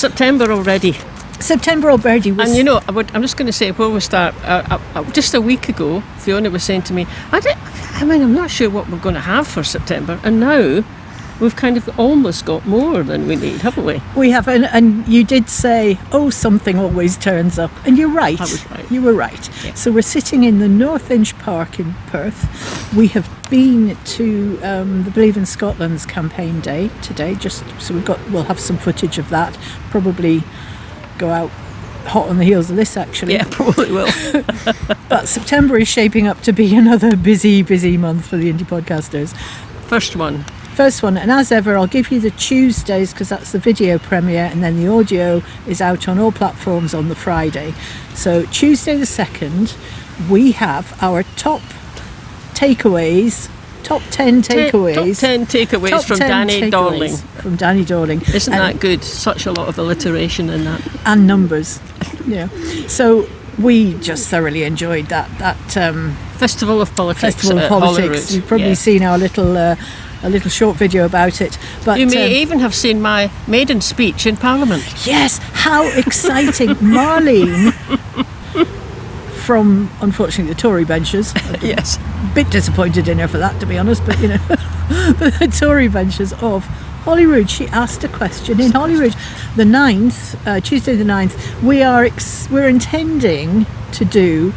September already. September already was... And you know, I'm just going to say, before we start, just a week ago, Fiona was saying to me, I'm not sure what we're going to have for September. And now we've kind of almost got more than we need, haven't we? We have, and you did say, something always turns up. And you're right. I was right. You were right. Yeah. So we're sitting in the North Inch Park in Perth. We have been to the Believe in Scotland's campaign day today, so we'll have some footage of that. Probably go out hot on the heels of this, actually. Yeah, probably will. But September is shaping up to be another busy month for the Indie Podcasters. First one, and as ever, I'll give you the Tuesdays because that's the video premiere, and then the audio is out on all platforms on the Friday. So Tuesday the 2nd, we have our top 10 takeaways. Top 10 takeaways from Danny Dorling. From Danny Dorling. Isn't that good? Such a lot of alliteration in that. And numbers. Yeah. So we just thoroughly enjoyed that Festival of Politics. Festival of Politics. You've probably seen our little short video about it. But you may even have seen my maiden speech in Parliament. Yes, how exciting. Marlene from, unfortunately, the Tory benches. Yes. A bit disappointed in her for that, to be honest, but but the Tory benches of Holyrood, she asked a question in Holyrood. The 9th, Tuesday the 9th, we're intending to do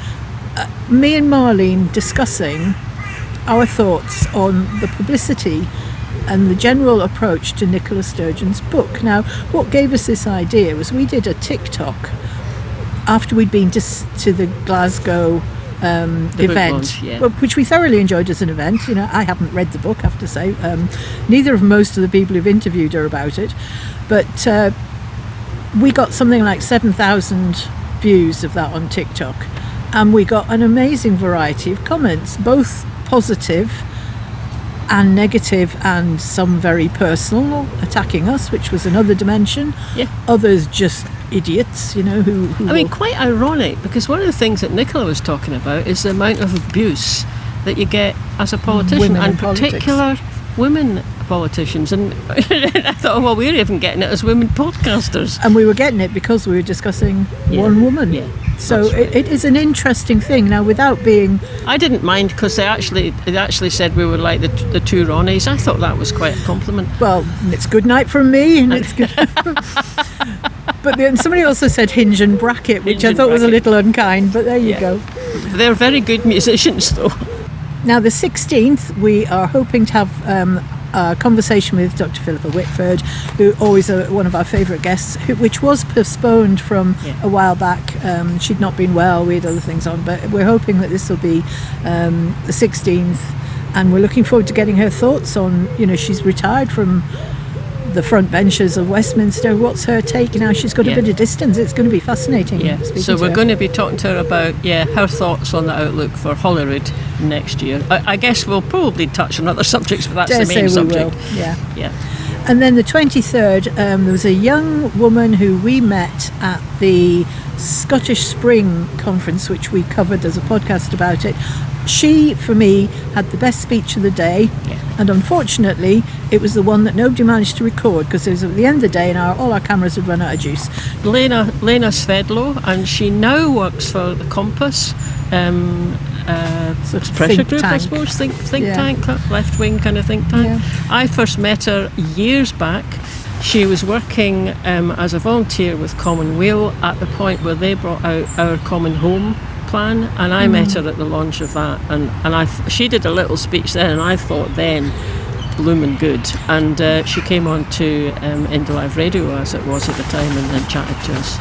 me and Marlene discussing our thoughts on the publicity and the general approach to Nicola Sturgeon's book. Now, what gave us this idea was we did a TikTok after we'd been to the Glasgow event, which we thoroughly enjoyed as an event. You know, I haven't read the book, I have to say. Neither of most of the people who've interviewed her about it. But we got something like 7,000 views of that on TikTok. And we got an amazing variety of comments, both positive and negative, and some very personal, attacking us, which was another dimension. Yeah. Others just idiots, who quite ironic, because one of the things that Nicola was talking about is the amount of abuse that you get as a politician, and particular women politicians. And I thought, well, we're even getting it as women podcasters. And we were getting it because we were discussing one woman. Yeah. So right. It is an interesting thing. Now, without being... I didn't mind, because they actually said we were like the two Ronnies. I thought that was quite a compliment. Well, it's good night from me, and it's good... But then somebody also said hinge and bracket, which I thought was a little unkind, but there you go. They're very good musicians, though. Now, the 16th, we are hoping to have a conversation with Dr. Philippa Whitford, who always one of our favourite guests, which was postponed from a while back. She'd not been well, we had other things on, but we're hoping that this will be the 16th, and we're looking forward to getting her thoughts on, she's retired from the front benches of Westminster. What's her take now? She's got a bit of distance. It's going to be fascinating. Yeah. So we're going to be talking to her about her thoughts on the outlook for Holyrood next year. I guess we'll probably touch on other subjects, but that's the main subject. We will. Yeah. And then the 23rd, there was a young woman who we met at the Scottish Spring Conference, which we covered as a podcast about it. She, for me, had the best speech of the day, and unfortunately it was the one that nobody managed to record because it was at the end of the day and all our cameras had run out of juice. Lena Svedlo, and she now works for the Compass pressure group, tank. I suppose, think tank, left wing kind of think tank. I first met her years back. She was working as a volunteer with Commonweal at the point where they brought out our Common Home plan, and I met her at the launch of that, and she did a little speech then, and I thought then, bloomin' good, and she came on to Indie Live Radio as it was at the time, and then chatted to us.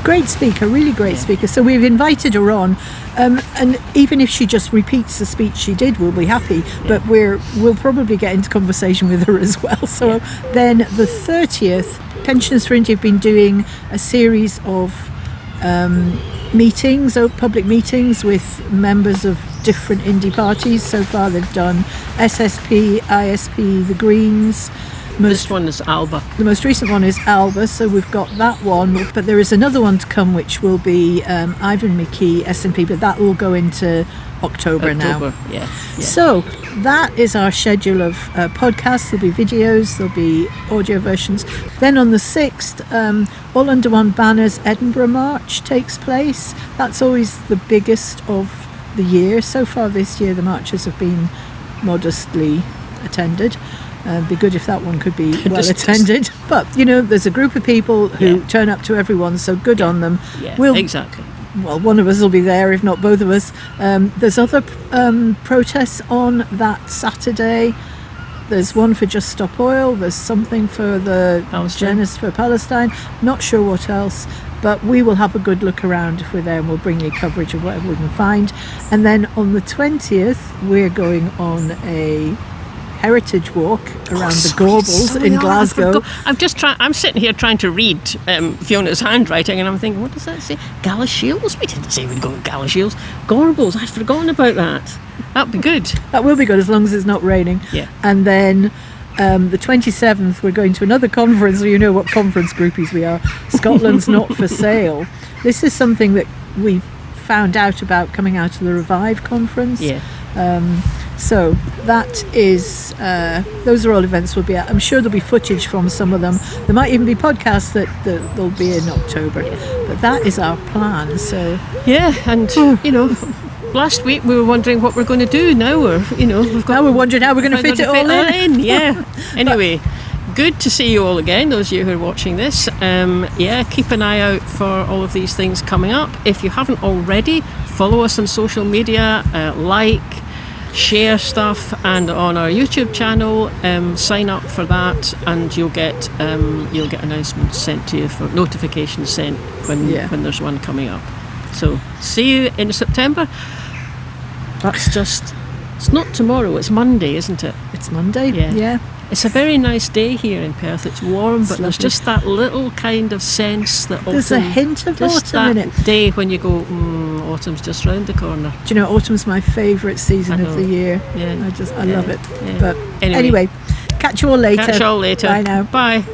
Great speaker, really great speaker. So we've invited her on, and even if she just repeats the speech she did, we'll be happy. But we'll probably get into conversation with her as well. So then the 30th, Pensioners for India have been doing a series of meetings, public meetings with members of different indie parties. So far they've done SSP, ISP, the Greens, This one is Alba. The most recent one is Alba, so we've got that one. But there is another one to come, which will be Ivan McKee, S&P, but that will go into October now. Yeah. So that is our schedule of podcasts. There'll be videos, there'll be audio versions. Then on the 6th, All Under One Banner's Edinburgh March takes place. That's always the biggest of the year. So far this year, the marches have been modestly attended. It'd be good if that one could be well attended. But, there's a group of people who turn up to everyone, so good on them. Yeah, exactly. Well, one of us will be there, if not both of us. There's other protests on that Saturday. There's one for Just Stop Oil. There's something for the Genesis for Palestine. Not sure what else. But we will have a good look around if we're there, and we'll bring you coverage of whatever we can find. And then on the 20th, we're going on a heritage walk around the Gorbals in Glasgow. I'm sitting here trying to read Fiona's handwriting, and I'm thinking, what does that say? Galashiels? We didn't say we'd go to Galashiels. Gorbals, I'd forgotten about that. That'd be good. That will be good, as long as it's not raining. Yeah. And then the 27th, we're going to another conference. You know what conference groupies we are. Scotland's Not for Sale. This is something that we found out about coming out of the Revive conference. Yeah. So that is, those are all events we'll be at. I'm sure there'll be footage from some of them. There might even be podcasts that they'll be in October. But that is our plan. So yeah, and last week we were wondering what we're going to do. Now we're wondering how we're going to fit it all in. Yeah. Anyway, good to see you all again, those of you who are watching this. Keep an eye out for all of these things coming up. If you haven't already, follow us on social media, share stuff, and on our YouTube channel, sign up for that, and you'll get announcements sent to you, for notifications sent when there's one coming up. So see you in September. It's not tomorrow, it's Monday, isn't it? It's Monday, yeah. It's a very nice day here in Perth. It's warm, but there's just that little kind of sense that there's a hint of autumn in it. Day when you go, autumn's just round the corner. Do you know, autumn's my favourite season of the year. Yeah. I love it. Yeah. But anyway, catch you all later. Bye now. Bye.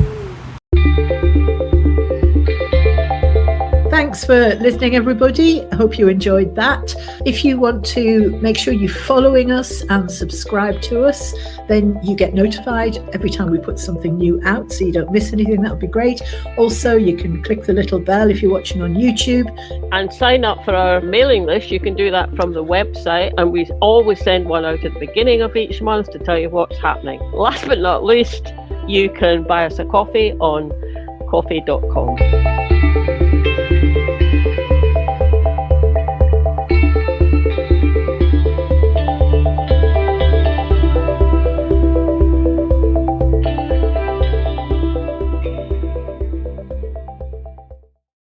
Thanks for listening, everybody. I hope you enjoyed that. If you want to make sure you're following us and subscribe to us, then you get notified every time we put something new out, so you don't miss anything. That would be great. Also, you can click the little bell if you're watching on YouTube. And sign up for our mailing list. You can do that from the website, and we always send one out at the beginning of each month to tell you what's happening. Last but not least, you can buy us a coffee on coffee.com.